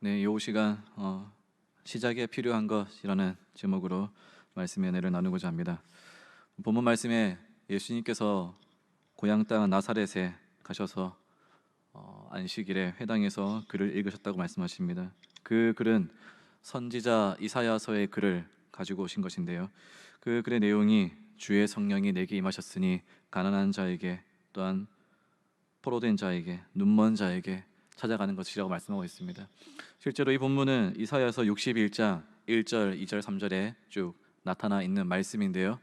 네, 이 시간 시작에 필요한 것이라는 제목으로 말씀의 은혜를 나누고자 합니다. 본문 말씀에 예수님께서 고향 땅 나사렛에 가셔서 안식일에 회당에서 글을 읽으셨다고 말씀하십니다. 그 글은 선지자 이사야서의 글을 가지고 오신 것인데요. 그 글의 내용이 주의 성령이 내게 임하셨으니 가난한 자에게 또한 포로된 자에게 눈먼 자에게 찾아가는 것이라고 말씀하고 있습니다. 실제로 이 본문은 이사야서 61장 1절, 2절, 3절에 쭉 나타나 있는 말씀인데요.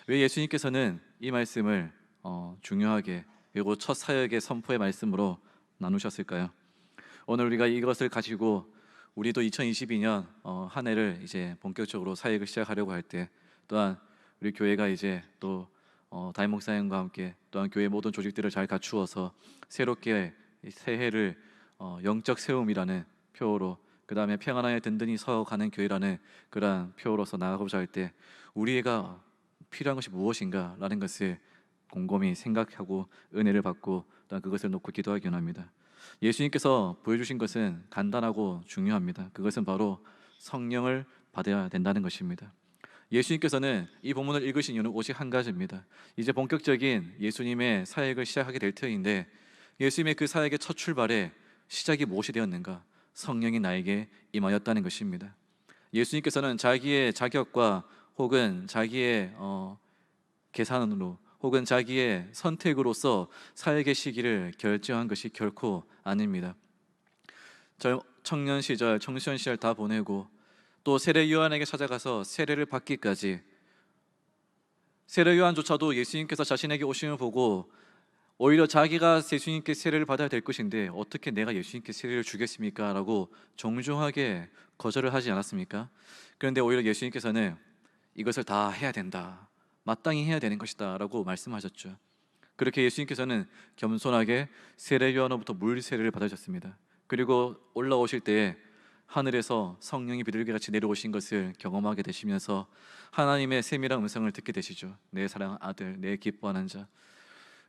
왜 예수님께서는 이 말씀을 중요하게 그리고 첫 사역의 선포의 말씀으로 나누셨을까요? 오늘 우리가 이것을 가지고 우리도 2022년 한 해를 이제 본격적으로 사역을 시작하려고 할 때, 또한 우리 교회가 이제 또 담임 목사님과 함께 또한 교회 모든 조직들을 잘 갖추어서 새롭게 이 새해를 영적 세움이라는 표어로, 그 다음에 평안하에 든든히 서가는 교회라는 그러한 표어로서 나아가고자 할 때 우리가 필요한 것이 무엇인가라는 것을 곰곰이 생각하고 은혜를 받고 또한 그것을 놓고 기도하기 원합니다. 예수님께서 보여주신 것은 간단하고 중요합니다. 그것은 바로 성령을 받아야 된다는 것입니다. 예수님께서는 이 본문을 읽으신 이유는 오직 한 가지입니다. 이제 본격적인 예수님의 사역을 시작하게 될 터인데, 예수님의 그 사역의 첫 출발에 시작이 무엇이 되었는가? 성령이 나에게 임하였다는 것입니다. 예수님께서는 자기의 자격과 혹은 자기의 계산으로 혹은 자기의 선택으로서 사역의 시기를 결정한 것이 결코 아닙니다. 청년 시절, 청소년 시절 다 보내고 또 세례 요한에게 찾아가서 세례를 받기까지, 세례 요한조차도 예수님께서 자신에게 오심을 보고 오히려 자기가 예수님께 세례를 받아야 될 것인데 어떻게 내가 예수님께 세례를 주겠습니까? 라고 정중하게 거절을 하지 않았습니까? 그런데 오히려 예수님께서는 이것을 다 해야 된다, 마땅히 해야 되는 것이다 라고 말씀하셨죠. 그렇게 예수님께서는 겸손하게 세례 요한으로부터 물 세례를 받으셨습니다. 그리고 올라오실 때에 하늘에서 성령이 비둘기같이 내려오신 것을 경험하게 되시면서 하나님의 세밀한 음성을 듣게 되시죠. 내 사랑하는 아들, 내 기뻐하는 자.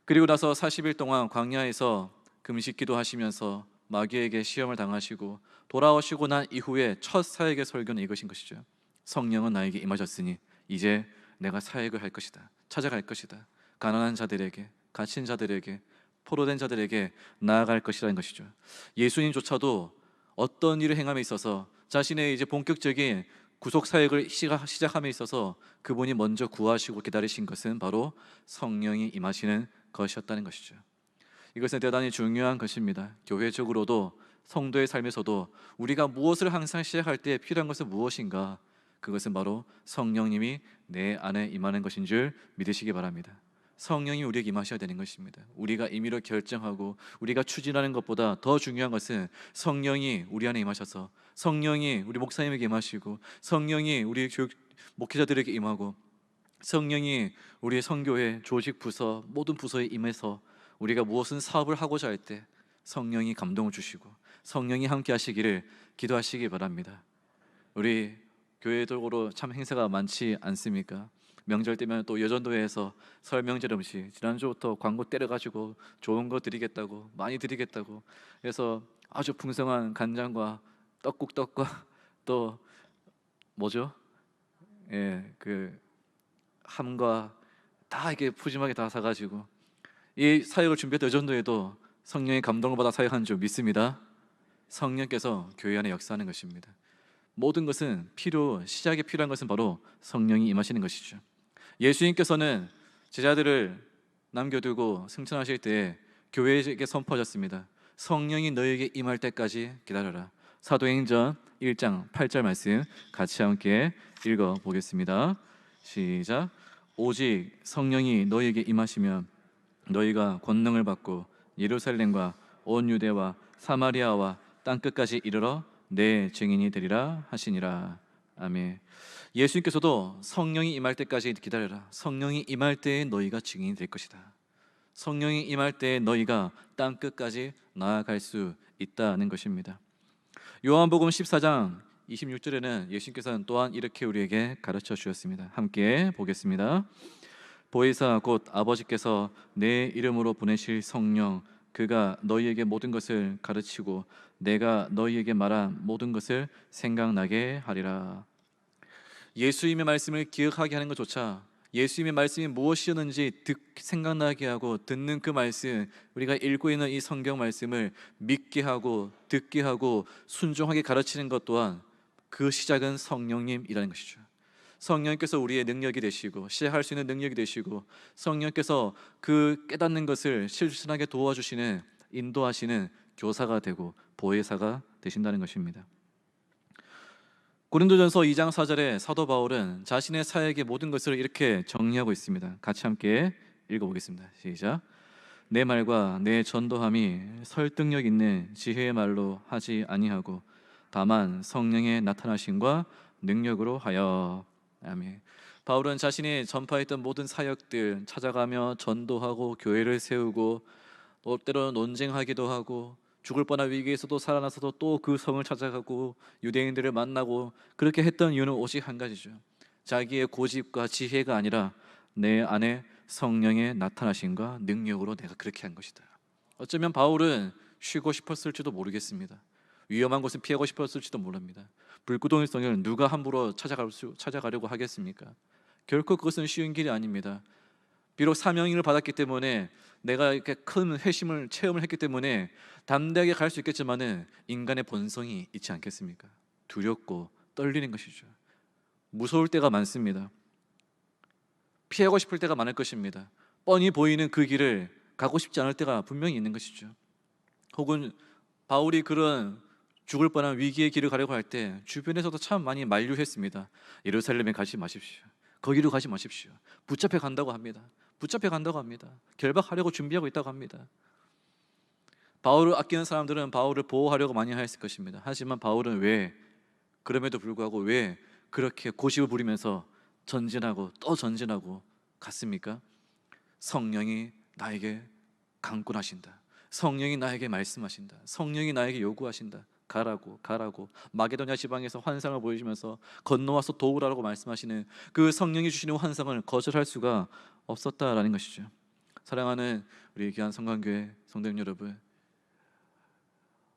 그리고 나서 40일 동안 광야에서 금식기도 하시면서 마귀에게 시험을 당하시고 돌아오시고 난 이후에 첫 사역의 설교는 이것인 것이죠. 성령은 나에게 임하셨으니 이제 내가 사역을 할 것이다, 찾아갈 것이다, 가난한 자들에게, 갇힌 자들에게, 포로된 자들에게 나아갈 것이라는 것이죠. 예수님조차도 어떤 일을 행함에 있어서 자신의 이제 본격적인 구속 사역을 시작함에 있어서 그분이 먼저 구하시고 기다리신 것은 바로 성령이 임하시는 것이었다는 것이죠. 이것은 대단히 중요한 것입니다. 교회적으로도 성도의 삶에서도 우리가 무엇을 항상 시작할 때 필요한 것은 무엇인가? 그것은 바로 성령님이 내 안에 임하는 것인 줄 믿으시기 바랍니다. 성령이 우리에게 임하셔야 되는 것입니다. 우리가 임의로 결정하고 우리가 추진하는 것보다 더 중요한 것은 성령이 우리 안에 임하셔서 성령이 우리 목사님에게 임하시고 성령이 우리 교육 목회자들에게 임하고 성령이 우리의 선교회 조직 부서 모든 부서에 임해서 우리가 무엇은 사업을 하고자 할 때 성령이 감동을 주시고 성령이 함께 하시기를 기도하시기 바랍니다. 우리 교회적으로 참 행사가 많지 않습니까? 명절 때면 또 여전도회에서 설 명절 음식 지난주부터 광고 때려가지고 좋은 거 드리겠다고, 많이 드리겠다고 해서 아주 풍성한 간장과 떡국떡과 또 뭐죠? 그 함과 다 이렇게 푸짐하게 다 사가지고 이 사역을 준비했던 여전도에도 성령의 감동을 받아 사역하는 줄 믿습니다. 성령께서 교회 안에 역사하는 것입니다. 모든 것은 시작에 필요한 것은 바로 성령이 임하시는 것이죠. 예수님께서는 제자들을 남겨두고 승천하실 때 교회에게 선포하셨습니다. 성령이 너에게 임할 때까지 기다려라. 사도행전 1장 8절 말씀 같이 함께 읽어보겠습니다. 시작. 오직 성령이 너에게 임하시면 너희가 권능을 받고 예루살렘과 온 유대와 사마리아와 땅끝까지 이르러 내 증인이 되리라 하시니라. 아멘. 예수님께서도 성령이 임할 때까지 기다려라. 성령이 임할 때에 너희가 증인이 될 것이다. 성령이 임할 때에 너희가 땅끝까지 나아갈 수 있다는 것입니다. 요한복음 14장 26절에는 예수님께서는 또한 이렇게 우리에게 가르쳐 주셨습니다. 함께 보겠습니다. 보혜사 곧 아버지께서 내 이름으로 보내실 성령 그가 너희에게 모든 것을 가르치고 내가 너희에게 말한 모든 것을 생각나게 하리라. 예수님의 말씀을 기억하게 하는 것조차, 예수님의 말씀이 무엇이었는지 생각나게 하고 듣는 그 말씀, 우리가 읽고 있는 이 성경 말씀을 믿게 하고 듣게 하고 순종하게 가르치는 것 또한 그 시작은 성령님이라는 것이죠. 성령께서 우리의 능력이 되시고 시작할 수 있는 능력이 되시고, 성령께서 그 깨닫는 것을 실천하게 도와주시는, 인도하시는 교사가 되고 보혜사가 되신다는 것입니다. 고린도전서 2장 4절에 사도 바울은 자신의 사역의 모든 것을 이렇게 정리하고 있습니다. 같이 함께 읽어보겠습니다. 시작. 내 말과 내 전도함이 설득력 있는 지혜의 말로 하지 아니하고 다만 성령의 나타나심과 능력으로 하여. 아멘. 바울은 자신이 전파했던 모든 사역들, 찾아가며 전도하고 교회를 세우고 또 때로는 논쟁하기도 하고 죽을 뻔한 위기에서도 살아나서도 또 그 성을 찾아가고 유대인들을 만나고, 그렇게 했던 이유는 오직 한 가지죠. 자기의 고집과 지혜가 아니라 내 안에 성령의 나타나심과 능력으로 내가 그렇게 한 것이다. 어쩌면 바울은 쉬고 싶었을지도 모르겠습니다. 위험한 곳은 피하고 싶었을지도 모릅니다. 불구덩이 성을 누가 함부로 찾아가려고 하겠습니까? 결코 그것은 쉬운 길이 아닙니다. 비록 사명을 받았기 때문에, 내가 이렇게 큰 회심을 체험을 했기 때문에 담대하게 갈 수 있겠지만은 인간의 본성이 있지 않겠습니까? 두렵고 떨리는 것이죠. 무서울 때가 많습니다. 피하고 싶을 때가 많을 것입니다. 뻔히 보이는 그 길을 가고 싶지 않을 때가 분명히 있는 것이죠. 혹은 바울이 그런 죽을 뻔한 위기의 길을 가려고 할 때 주변에서도 참 많이 만류했습니다. 예루살렘에 가지 마십시오. 거기로 가지 마십시오. 붙잡혀 간다고 합니다. 붙잡혀 간다고 합니다. 결박하려고 준비하고 있다고 합니다. 바울을 아끼는 사람들은 바울을 보호하려고 많이 하였을 것입니다. 하지만 바울은 그럼에도 불구하고 왜 그렇게 고집을 부리면서 전진하고 또 전진하고 갔습니까? 성령이 나에게 강권하신다. 성령이 나에게 말씀하신다. 성령이 나에게 요구하신다. 가라고 마게도냐 지방에서 환상을 보여주면서 건너와서 도우라고 말씀하시는 그 성령이 주시는 환상을 거절할 수가 없었다라는 것이죠. 사랑하는 우리 귀한 성관교회 성도님 여러분,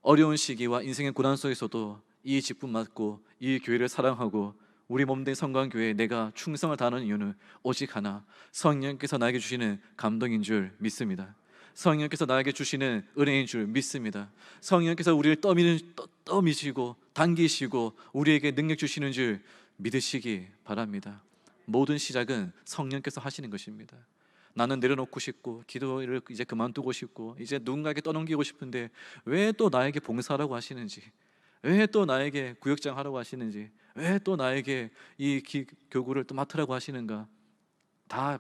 어려운 시기와 인생의 고난 속에서도 이 직분 맡고 이 교회를 사랑하고 우리 몸된 성관교회에 내가 충성을 다하는 이유는 오직 하나, 성령께서 나에게 주시는 감동인 줄 믿습니다. 성령께서 나에게 주시는 은혜인 줄 믿습니다. 성령께서 우리를 떠미시고 당기시고 우리에게 능력 주시는 줄 믿으시기 바랍니다. 모든 시작은 성령께서 하시는 것입니다. 나는 내려놓고 싶고 기도를 이제 그만두고 싶고 이제 누군가에게 떠넘기고 싶은데 왜 또 나에게 봉사하라고 하시는지, 왜 또 나에게 구역장 하라고 하시는지, 왜 또 나에게 이 교구를 또 맡으라고 하시는가? 다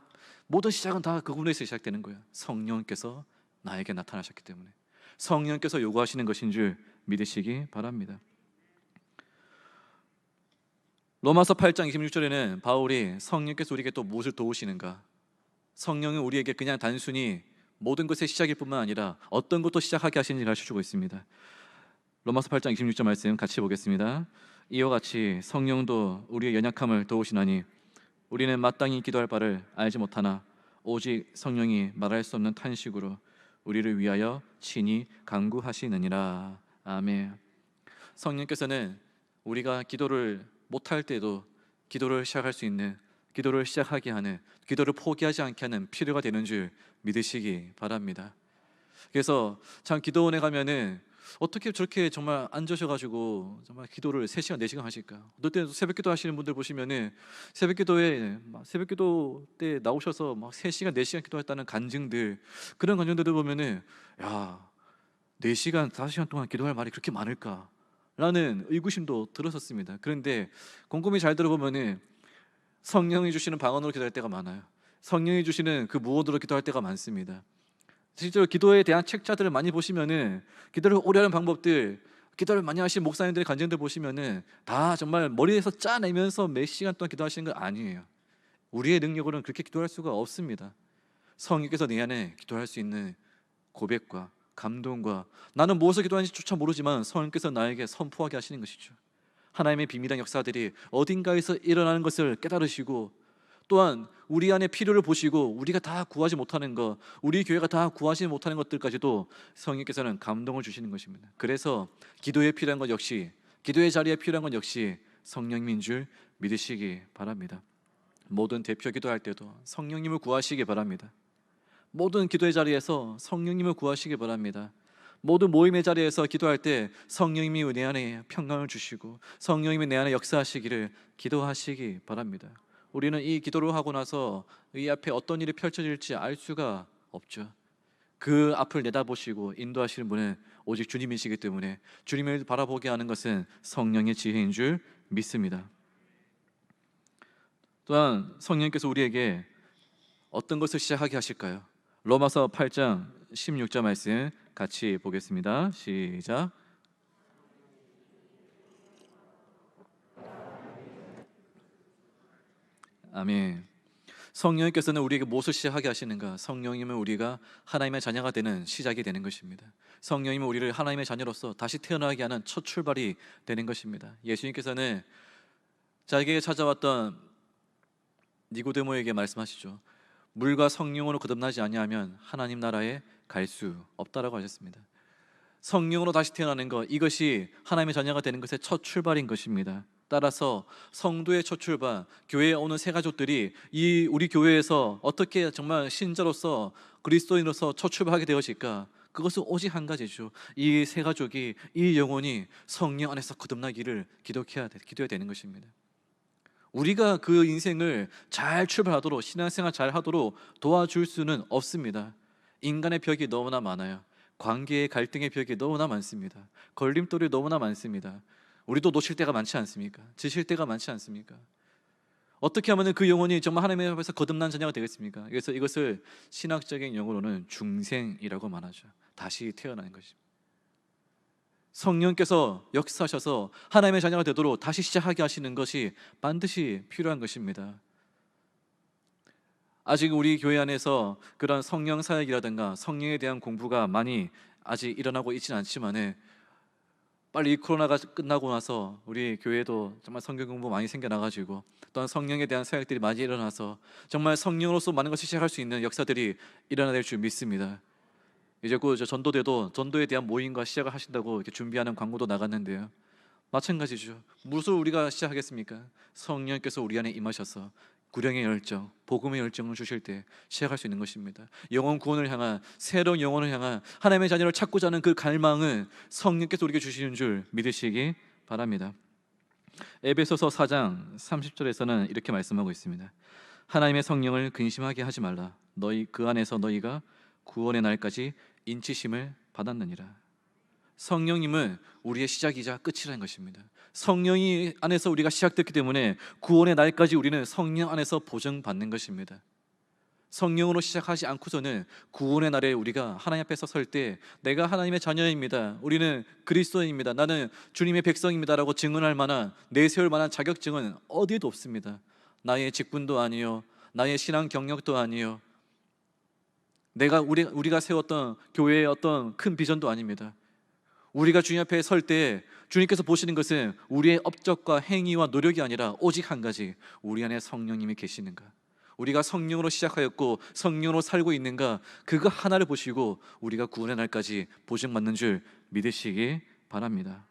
모든 시작은 다 그분에서 시작되는 거예요. 성령께서 나에게 나타나셨기 때문에, 성령께서 요구하시는 것인 줄 믿으시기 바랍니다. 로마서 8장 26절에는 바울이 성령께서 우리에게 또 무엇을 도우시는가, 성령은 우리에게 그냥 단순히 모든 것의 시작일 뿐만 아니라 어떤 것도 시작하게 하시는지 가르쳐주고 있습니다. 로마서 8장 26절 말씀 같이 보겠습니다. 이와 같이 성령도 우리의 연약함을 도우시나니 우리는 마땅히 기도할 바를 알지 못하나 오직 성령이 말할 수 없는 탄식으로 우리를 위하여 친히 간구하시느니라. 아멘. 성령께서는 우리가 기도를 못할 때도 기도를 시작할 수 있는, 기도를 시작하게 하는, 기도를 포기하지 않게 하는 필요가 되는 줄 믿으시기 바랍니다. 그래서 참 기도원에 가면은 어떻게 저렇게 정말 앉으셔가지고 정말 기도를 3시간 4시간 하실까? 어떨 때 새벽기도 하시는 분들 보시면은 새벽기도 때 나오셔서 막 3시간 4시간 기도했다는 간증들, 그런 간증들을 보면은 야, 4시간 5시간 동안 기도할 말이 그렇게 많을까? 라는 의구심도 들었었습니다. 그런데 곰곰이 잘 들어보면은 성령이 주시는 방언으로 기도할 때가 많아요. 성령이 주시는 그 무언으로 기도할 때가 많습니다. 실제로 기도에 대한 책자들을 많이 보시면은 기도를 오래 하는 방법들, 기도를 많이 하신 목사님들의 간증들 보시면은 다 정말 머리에서 짜내면서 몇 시간 동안 기도하시는 건 아니에요. 우리의 능력으로는 그렇게 기도할 수가 없습니다. 성령께서 내 안에 기도할 수 있는 고백과 감동과, 나는 무엇을 기도하는지 조차 모르지만 성령께서 나에게 선포하게 하시는 것이죠. 하나님의 비밀한 역사들이 어딘가에서 일어나는 것을 깨달으시고 또한 우리 안에 필요를 보시고 우리가 다 구하지 못하는 것, 우리 교회가 다 구하지 못하는 것들까지도 성령께서는 감동을 주시는 것입니다. 그래서 기도에 필요한 것 역시, 기도의 자리에 필요한 것 역시 성령님인 줄 믿으시기 바랍니다. 모든 대표 기도할 때도 성령님을 구하시기 바랍니다. 모든 기도의 자리에서 성령님을 구하시기 바랍니다. 모든 모임의 자리에서 기도할 때 성령님이 내 안에 평강을 주시고 성령님이 내 안에 역사하시기를 기도하시기 바랍니다. 우리는 이 기도를 하고 나서 이 앞에 어떤 일이 펼쳐질지 알 수가 없죠. 그 앞을 내다보시고 인도하시는 분은 오직 주님이시기 때문에 주님을 바라보게 하는 것은 성령의 지혜인 줄 믿습니다. 또한 성령께서 우리에게 어떤 것을 시작하게 하실까요? 로마서 8장 16절 말씀 같이 보겠습니다. 시작. 아멘. 성령님께서는 우리에게 무엇을 시작하게 하시는가? 성령님은 우리가 하나님의 자녀가 되는 시작이 되는 것입니다. 성령님은 우리를 하나님의 자녀로서 다시 태어나게 하는 첫 출발이 되는 것입니다. 예수님께서는 자기에게 찾아왔던 니고데모에게 말씀하시죠. 물과 성령으로 거듭나지 아니하면 하나님 나라에 갈 수 없다라고 하셨습니다. 성령으로 다시 태어나는 것, 이것이 하나님의 자녀가 되는 것의 첫 출발인 것입니다. 따라서 성도의 첫 출발, 교회에 오는 새 가족들이 이 우리 교회에서 어떻게 정말 신자로서 그리스도인으로서 첫 출발하게 되어질까? 그것은 오직 한 가지죠. 이 새 가족이, 이 영혼이 성령 안에서 거듭나기를 기도해야 되는 것입니다. 우리가 그 인생을 잘 출발하도록, 신앙생활 잘 하도록 도와줄 수는 없습니다. 인간의 벽이 너무나 많아요. 관계의 갈등의 벽이 너무나 많습니다. 걸림돌이 너무나 많습니다. 우리도 놓칠 때가 많지 않습니까? 지실 때가 많지 않습니까? 어떻게 하면 그 영혼이 정말 하나님의 앞에서 거듭난 자녀가 되겠습니까? 그래서 이것을 신학적인 용어로는 중생이라고 말하죠. 다시 태어나는 것입니다. 성령께서 역사하셔서 하나님의 자녀가 되도록 다시 시작하게 하시는 것이 반드시 필요한 것입니다. 아직 우리 교회 안에서 그런 성령 사역이라든가 성령에 대한 공부가 많이 아직 일어나고 있지는 않지만 빨리 이 코로나가 끝나고 나서 우리 교회도 정말 성경 공부 많이 생겨나가지고 또한 성령에 대한 사역들이 많이 일어나서 정말 성령으로서 많은 것을 시작할 수 있는 역사들이 일어날 줄 믿습니다. 이제 그 전도대도 전도에 대한 모임과 시작을 하신다고 이렇게 준비하는 광고도 나갔는데요. 마찬가지죠. 무엇을 우리가 시작하겠습니까? 성령께서 우리 안에 임하셔서 구령의 열정, 복음의 열정을 주실 때 시작할 수 있는 것입니다. 영혼 구원을 향한, 새로운 영혼을 향한 하나님의 자녀를 찾고자 하는 그 갈망은 성령께서 우리에게 주시는 줄 믿으시기 바랍니다. 에베소서 4장 30절에서는 이렇게 말씀하고 있습니다. 하나님의 성령을 근심하게 하지 말라. 너희 그 안에서 너희가 구원의 날까지 인치심을 받았느니라. 성령님은 우리의 시작이자 끝이라는 것입니다. 성령이 안에서 우리가 시작됐기 때문에 구원의 날까지 우리는 성령 안에서 보증받는 것입니다. 성령으로 시작하지 않고서는 구원의 날에 우리가 하나님 앞에서 설 때 내가 하나님의 자녀입니다, 우리는 그리스도인입니다, 나는 주님의 백성입니다라고 증언할 만한, 내세울 만한 자격증은 어디에도 없습니다. 나의 직분도 아니요, 나의 신앙 경력도 아니요, 우리가 세웠던 교회의 어떤 큰 비전도 아닙니다. 우리가 주님 앞에 설 때 주님께서 보시는 것은 우리의 업적과 행위와 노력이 아니라 오직 한 가지, 우리 안에 성령님이 계시는가, 우리가 성령으로 시작하였고 성령으로 살고 있는가, 그거 하나를 보시고 우리가 구원의 날까지 보증받는 줄 믿으시기 바랍니다.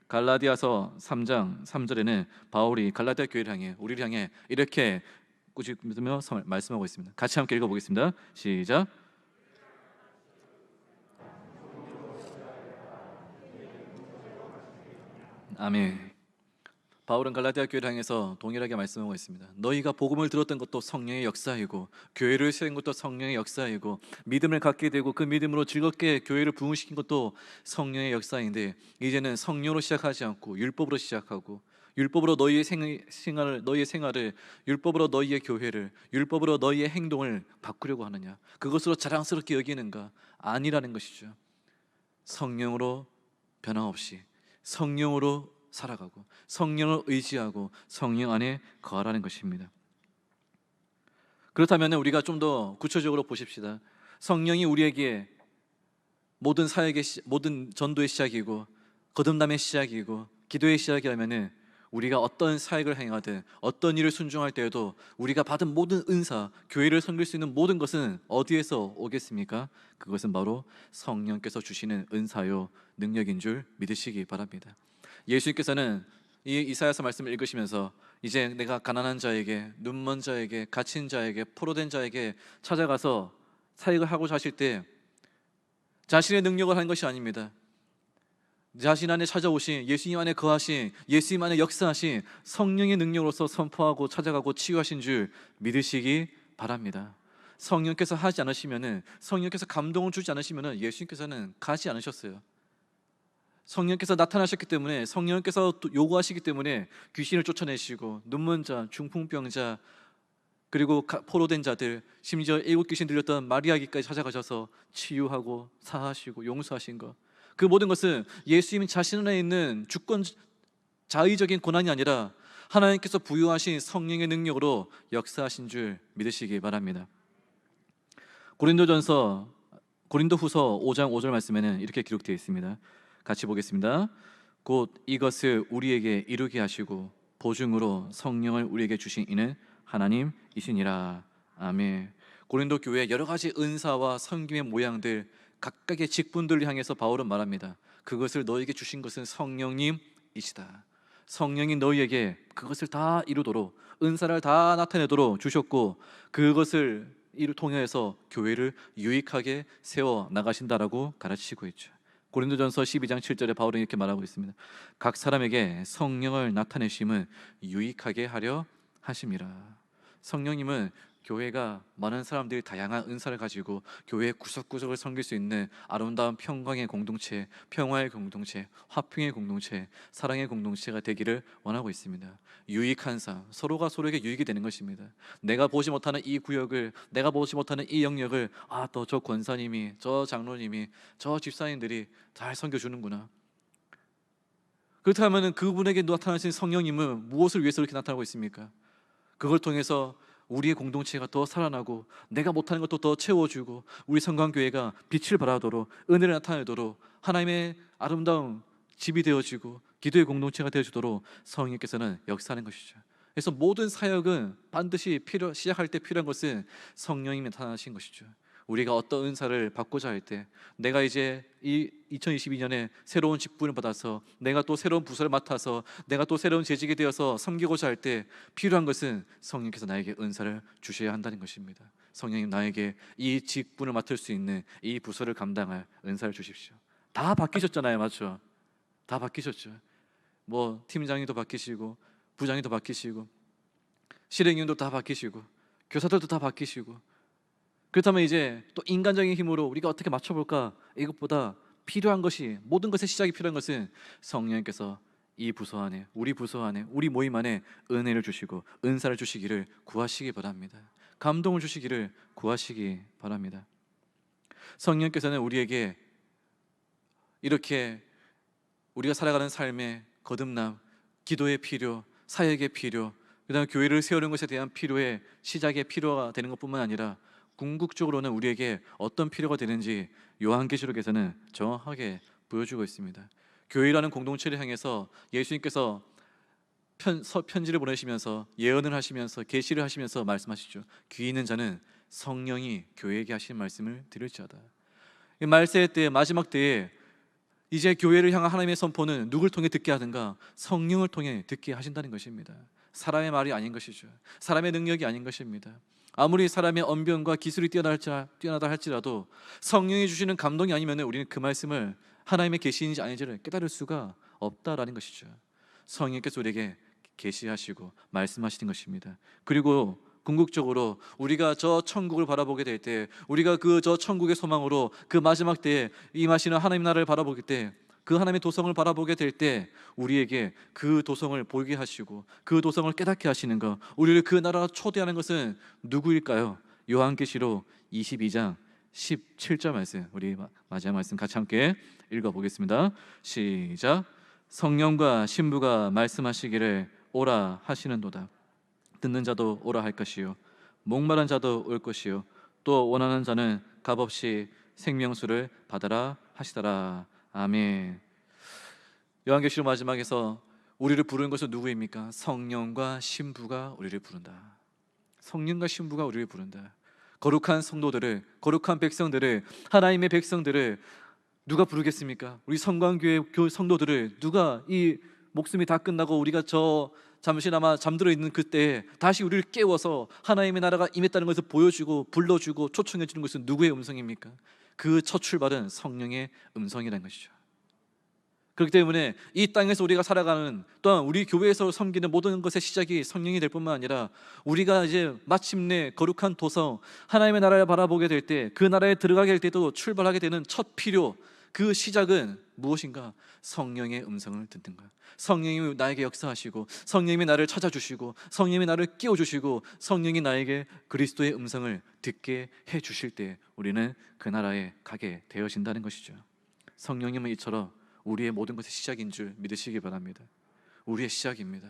갈라디아서 3장 3절에는 바울이 갈라디아 교회를 향해, 우리를 향해 이렇게 꾸짖으며 말씀하고 있습니다. 같이 함께 읽어보겠습니다. 시작. 아멘. 바울은 갈라디아 교회를 향해서 동일하게 말씀하고 있습니다. 너희가 복음을 들었던 것도 성령의 역사이고, 교회를 세운 것도 성령의 역사이고, 믿음을 갖게 되고 그 믿음으로 즐겁게 교회를 부흥시킨 것도 성령의 역사인데, 이제는 성령으로 시작하지 않고 율법으로 시작하고, 율법으로 너희의 생활을, 율법으로 너희의 교회를, 율법으로 너희의 행동을 바꾸려고 하느냐, 그것으로 자랑스럽게 여기는가? 아니라는 것이죠. 성령으로 변함없이 성령으로 살아가고 성령을 의지하고 성령 안에 거하라는 것입니다. 그렇다면 우리가 좀 더 구체적으로 보십시다. 성령이 우리에게 모든 사역의 모든 전도의 시작이고 거듭남의 시작이고 기도의 시작이라면 우리가 어떤 사역을 행하든 어떤 일을 순종할 때에도 우리가 받은 모든 은사, 교회를 섬길 수 있는 모든 것은 어디에서 오겠습니까? 그것은 바로 성령께서 주시는 은사요 능력인 줄 믿으시기 바랍니다. 예수님께서는 이 이사야서 말씀을 읽으시면서 이제 내가 가난한 자에게, 눈먼 자에게, 갇힌 자에게, 포로된 자에게 찾아가서 사역을 하고자 하실 때 자신의 능력을 하는 것이 아닙니다. 자신 안에 찾아오신, 예수님 안에 거하신, 예수님 안에 역사하신 성령의 능력으로서 선포하고 찾아가고 치유하신 줄 믿으시기 바랍니다. 성령께서 하지 않으시면은, 성령께서 감동을 주지 않으시면은 예수님께서는 가지 않으셨어요. 성령께서 나타나셨기 때문에, 성령께서 요구하시기 때문에 귀신을 쫓아내시고 눈먼 자, 중풍병자, 그리고 포로된 자들, 심지어 일곱 귀신 들렸던 마리아기까지 찾아가셔서 치유하고 사하시고 용서하신 것, 그 모든 것은 예수님 자신 안에 있는 주권 자의적인 권한이 아니라 하나님께서 부여하신 성령의 능력으로 역사하신 줄 믿으시기 바랍니다. 고린도후서 5장 5절 말씀에는 이렇게 기록되어 있습니다. 같이 보겠습니다. 곧 이것을 우리에게 이루게 하시고 보증으로 성령을 우리에게 주신 이는 하나님이시니라. 아멘. 고린도 교회의 여러 가지 은사와 섬김의 모양들, 각각의 직분들을 향해서 바울은 말합니다. 그것을 너에게 주신 것은 성령님이시다. 성령이 너희에게 그것을 다 이루도록, 은사를 다 나타내도록 주셨고, 그것을 통해서 교회를 유익하게 세워 나가신다라고 가르치고 있죠. 고린도전서 12장 7절에 바울은 이렇게 말하고 있습니다. 각 사람에게 성령을 나타내심은 유익하게 하려 하심이라. 성령님은 교회가 많은 사람들이 다양한 은사를 가지고 교회의 구석구석을 섬길 수 있는 아름다운 평강의 공동체, 평화의 공동체, 화평의 공동체, 사랑의 공동체가 되기를 원하고 있습니다. 유익한 삶, 서로가 서로에게 유익이 되는 것입니다. 내가 보지 못하는 이 구역을, 내가 보지 못하는 이 영역을, 또 저 권사님이, 저 장로님이, 저 집사님들이 잘 섬겨주는구나. 그렇다면 그분에게 나타나신 성령님은 무엇을 위해서 이렇게 나타나고 있습니까? 그걸 통해서 우리의 공동체가 더 살아나고, 내가 못하는 것도 더 채워주고, 우리 성광교회가 빛을 발하도록, 은혜를 나타내도록, 하나님의 아름다운 집이 되어지고 기도의 공동체가 되어주도록 성령께서는 역사하는 것이죠. 그래서 모든 사역은 반드시 시작할 때 필요한 것은 성령님이 나타나신 것이죠. 우리가 어떤 은사를 받고자 할 때, 내가 이제 이 2022년에 새로운 직분을 받아서, 내가 또 새로운 부서를 맡아서, 내가 또 새로운 재직이 되어서 섬기고자 할 때 필요한 것은 성령께서 나에게 은사를 주셔야 한다는 것입니다. 성령님, 나에게 이 직분을 맡을 수 있는 이 부서를 감당할 은사를 주십시오. 다 바뀌셨잖아요, 맞죠? 다 바뀌셨죠. 뭐 팀장님도 바뀌시고, 부장님도 바뀌시고, 실행위원도 다 바뀌시고, 교사들도 다 바뀌시고. 그렇다면 이제 또 인간적인 힘으로 우리가 어떻게 맞춰볼까? 이것보다 필요한 것이, 모든 것의 시작이 필요한 것은 성령께서 이 부서 안에, 우리 부서 안에, 우리 모임 안에 은혜를 주시고 은사를 주시기를 구하시기 바랍니다. 감동을 주시기를 구하시기 바랍니다. 성령께서는 우리에게 이렇게 우리가 살아가는 삶의 거듭남, 기도의 필요, 사역의 필요, 그다음에 교회를 세우는 것에 대한 필요의 시작의 필요가 되는 것뿐만 아니라 궁극적으로는 우리에게 어떤 필요가 되는지 요한계시록에서는 정확하게 보여주고 있습니다. 교회라는 공동체를 향해서 예수님께서 편지를 보내시면서, 예언을 하시면서, 계시를 하시면서 말씀하시죠. 귀 있는 자는 성령이 교회에게 하신 말씀을 들을지어다. 말세 때, 마지막 때에 이제 교회를 향한 하나님의 선포는 누굴 통해 듣게 하든가 성령을 통해 듣게 하신다는 것입니다. 사람의 말이 아닌 것이죠. 사람의 능력이 아닌 것입니다. 아무리 사람의 언변과 기술이 뛰어나다 할지라도 성령이 주시는 감동이 아니면 우리는 그 말씀을 하나님의 계시인지 아닌지를 깨달을 수가 없다라는 것이죠. 성령께서 우리에게 계시하시고 말씀하시는 것입니다. 그리고 궁극적으로 우리가 저 천국을 바라보게 될 때, 우리가 저 천국의 소망으로 그 마지막 때에 임하시는 하나님 나라를 바라보게 때, 그 하나님의 도성을 바라보게 될 때 우리에게 그 도성을 보게 하시고 그 도성을 깨닫게 하시는 것, 우리를 그 나라로 초대하는 것은 누구일까요? 요한계시록 22장 17절 말씀, 우리 마지막 말씀 같이 함께 읽어보겠습니다. 시작. 성령과 신부가 말씀하시기를 오라 하시는도다. 듣는 자도 오라 할 것이요, 목마른 자도 올 것이요, 또 원하는 자는 값없이 생명수를 받으라 하시더라. 아멘. 요한계시록 마지막에서 우리를 부르는 것은 누구입니까? 성령과 신부가 우리를 부른다. 성령과 신부가 우리를 부른다. 거룩한 성도들을, 거룩한 백성들을, 하나님의 백성들을 누가 부르겠습니까? 우리 성광교회 성도들을 누가, 이 목숨이 다 끝나고 우리가 저 잠시나마 잠들어 있는 그때에 다시 우리를 깨워서 하나님의 나라가 임했다는 것을 보여주고 불러주고 초청해 주는 것은 누구의 음성입니까? 그 첫 출발은 성령의 음성이라는 것이죠. 그렇기 때문에 이 땅에서 우리가 살아가는, 또한 우리 교회에서 섬기는 모든 것의 시작이 성령이 될 뿐만 아니라, 우리가 이제 마침내 거룩한 도성 하나님의 나라를 바라보게 될 때, 그 나라에 들어가게 될 때도 출발하게 되는 첫 필요, 그 시작은 무엇인가? 성령의 음성을 듣는 거야. 성령이 나에게 역사하시고, 성령이 나를 찾아주시고, 성령이 나를 깨워주시고, 성령이 나에게 그리스도의 음성을 듣게 해주실 때 우리는 그 나라에 가게 되어진다는 것이죠. 성령님은 이처럼 우리의 모든 것의 시작인 줄 믿으시기 바랍니다. 우리의 시작입니다.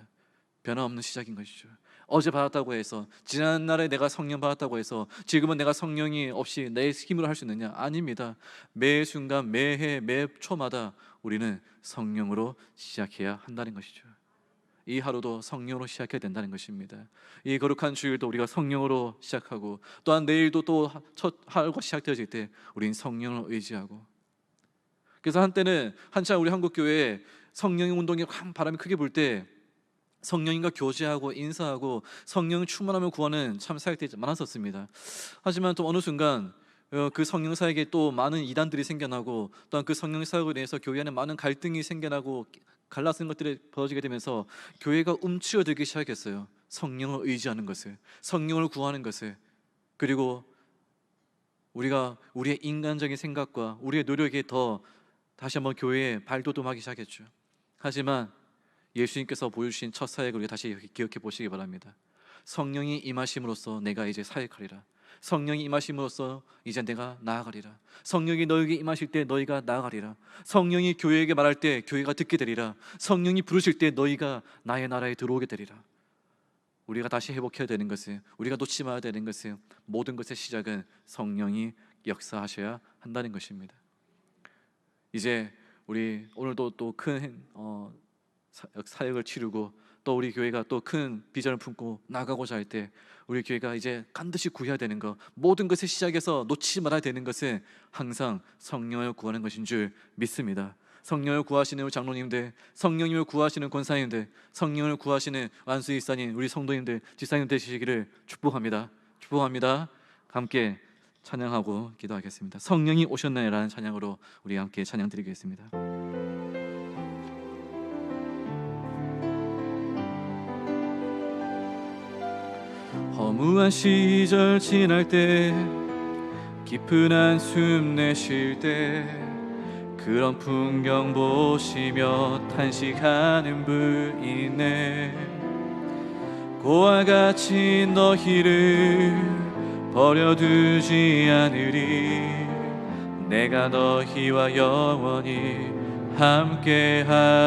변함없는 시작인 것이죠. 어제 받았다고 해서, 지난날에 내가 성령 받았다고 해서 지금은 내가 성령이 없이 내 힘으로 할 수 있느냐? 아닙니다. 매 순간, 매해, 매 초마다 우리는 성령으로 시작해야 한다는 것이죠. 이 하루도 성령으로 시작해야 된다는 것입니다. 이 거룩한 주일도 우리가 성령으로 시작하고, 또한 내일도 또 첫 하루가 시작되어질 때 우리는 성령을 의지하고, 그래서 한때는 한참 우리 한국교회에 성령의 운동이 바람이 크게 불 때 성령님과 교제하고 인사하고 성령을 충만하며 구하는 참 사역들이 많았었습니다. 하지만 또 어느 순간 그 성령 사역에 또 많은 이단들이 생겨나고, 또한 그 성령 사역에 대해서 교회 안에 많은 갈등이 생겨나고 갈라서는 것들이 벌어지게 되면서 교회가 움츠러들기 시작했어요. 성령을 의지하는 것을, 성령을 구하는 것을. 그리고 우리가 우리의 인간적인 생각과 우리의 노력에 더 다시 한번 교회에 발돋움하기 시작했죠. 하지만 예수님께서 보여주신 첫 사역을 우리가 다시 기억해 보시기 바랍니다. 성령이 임하심으로써 내가 이제 사역하리라. 성령이 임하심으로써 이제 내가 나아가리라. 성령이 너에게 임하실 때 너희가 나아가리라. 성령이 교회에게 말할 때 교회가 듣게 되리라. 성령이 부르실 때 너희가 나의 나라에 들어오게 되리라. 우리가 다시 회복해야 되는 것은, 우리가 놓지 말아야 되는 것은, 모든 것의 시작은 성령이 역사하셔야 한다는 것입니다. 이제 우리 오늘도 또 큰 사역을 치르고, 또 우리 교회가 또 큰 비전을 품고 나가고자 할 때 우리 교회가 이제 반드시 구해야 되는 것, 모든 것의 시작에서 놓치지 말아야 되는 것은 항상 성령을 구하는 것인 줄 믿습니다. 성령을 구하시는 우리 장로님들, 성령님을 구하시는 권사님들, 성령을 구하시는 완수일산인 우리 성도님들, 지사님 되시기를 축복합니다. 축복합니다. 함께 찬양하고 기도하겠습니다. 성령이 오셨나요라는 찬양으로 우리 함께 찬양 드리겠습니다. 허무한 시절 지날 때, 깊은 한숨 내쉴 때, 그런 풍경 보시며 탄식하는 분이네. 고와 같이 너희를 버려두지 않으리. 내가 너희와 영원히 함께하리라.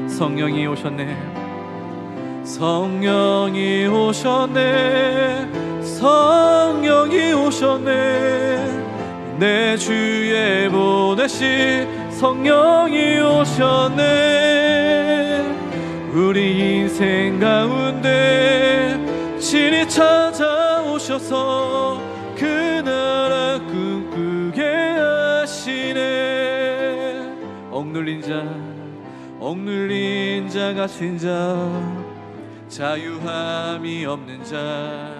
성령이 오셨네. 성령이 오셨네. 성령이 오셨네. 내 주에 보내신 성령이 오셨네. 우리 인생 가운데 친히 찾아오셔서 그 나라 꿈꾸게 하시네. 억눌린 자 갇힌 자, 자유함이 없는 자,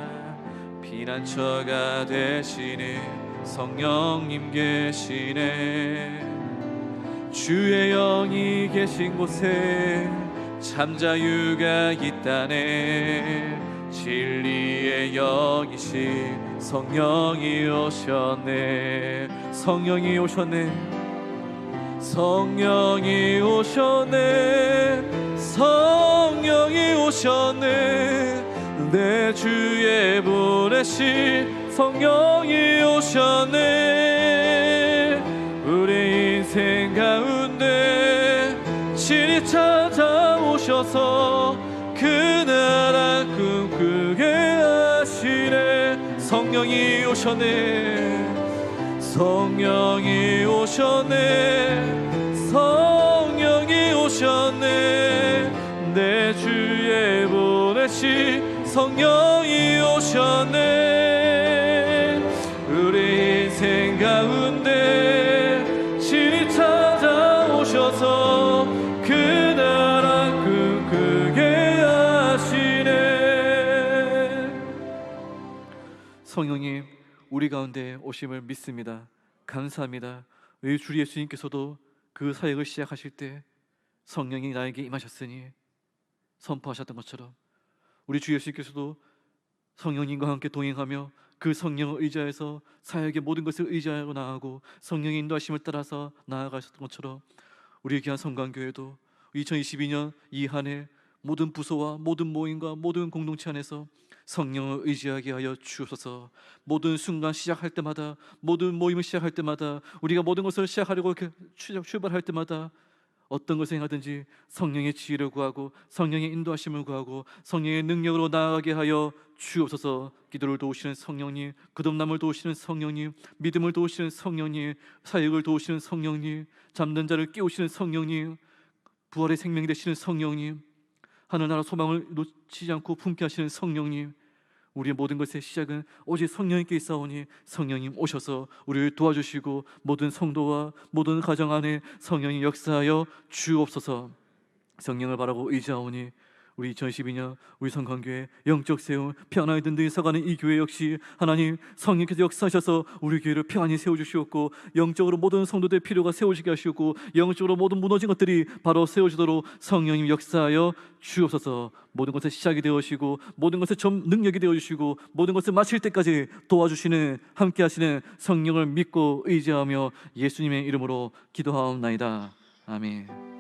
피난처가 되시는 성령님 계시네. 주의 영이 계신 곳에 참 자유가 있다네. 진리의 영이신 성령이 오셨네. 성령이 오셨네. 성령이 오셨네. 성령이 오셨네. 내 주에 보내신 성령이 오셨네. 우리 인생 가운데 친히 찾아오셔서 그 나라 꿈꾸게 하시네. 성령이 오셨네. 성령이 오셨네. 성령이 오셨네. 성령이 오셨네. 우리 인생 가운데 친히 찾아오셔서 그 나라 꿈꾸게 하시네. 성령님, 우리 가운데 오심을 믿습니다. 감사합니다. 왜 주 예수님께서도 그 사역을 시작하실 때 성령이 나에게 임하셨으니 선포하셨던 것처럼 우리 주 예수님께서도 성령님과 함께 동행하며 그 성령을 의지하여서 사역의 모든 것을 의지하고 나아가고 성령의 인도하심을 따라서 나아가셨던 것처럼 우리 귀한 성관교회도 2022년 이 한 해 모든 부서와 모든 모임과 모든 공동체 안에서 성령을 의지하게 하여 주옵소서. 모든 순간 시작할 때마다, 모든 모임을 시작할 때마다, 우리가 모든 것을 시작하려고 출발할 때마다 어떤 것을 행하든지 성령의 지혜를 구하고 성령의 인도하심을 구하고 성령의 능력으로 나아가게 하여 주옵소서. 기도를 도우시는 성령님, 거듭남을 도우시는 성령님, 믿음을 도우시는 성령님, 사역을 도우시는 성령님, 잠든 자를 깨우시는 성령님, 부활의 생명이 되시는 성령님, 하늘나라 소망을 놓치지 않고 품게 하시는 성령님, 우리의 모든 것의 시작은 오직 성령님께 있사오니 성령님 오셔서 우리를 도와주시고 모든 성도와 모든 가정 안에 성령이 역사하여 주옵소서. 성령을 바라고 의지하오니 우리 2012년 우리 성관교회 영적 세움 평안하게 든든히 서가는 이 교회 역시 하나님 성령께서 역사하셔서 우리 교회를 평안히 세워주시옵고 영적으로 모든 성도들의 필요가 세워지게 하시옵고 영적으로 모든 무너진 것들이 바로 세워지도록 성령님 역사하여 주옵소서. 모든 것의 시작이 되어주시고 모든 것의 능력이 되어주시고 모든 것을 마칠 때까지 도와주시는 함께 하시는 성령을 믿고 의지하며 예수님의 이름으로 기도하옵나이다. 아멘.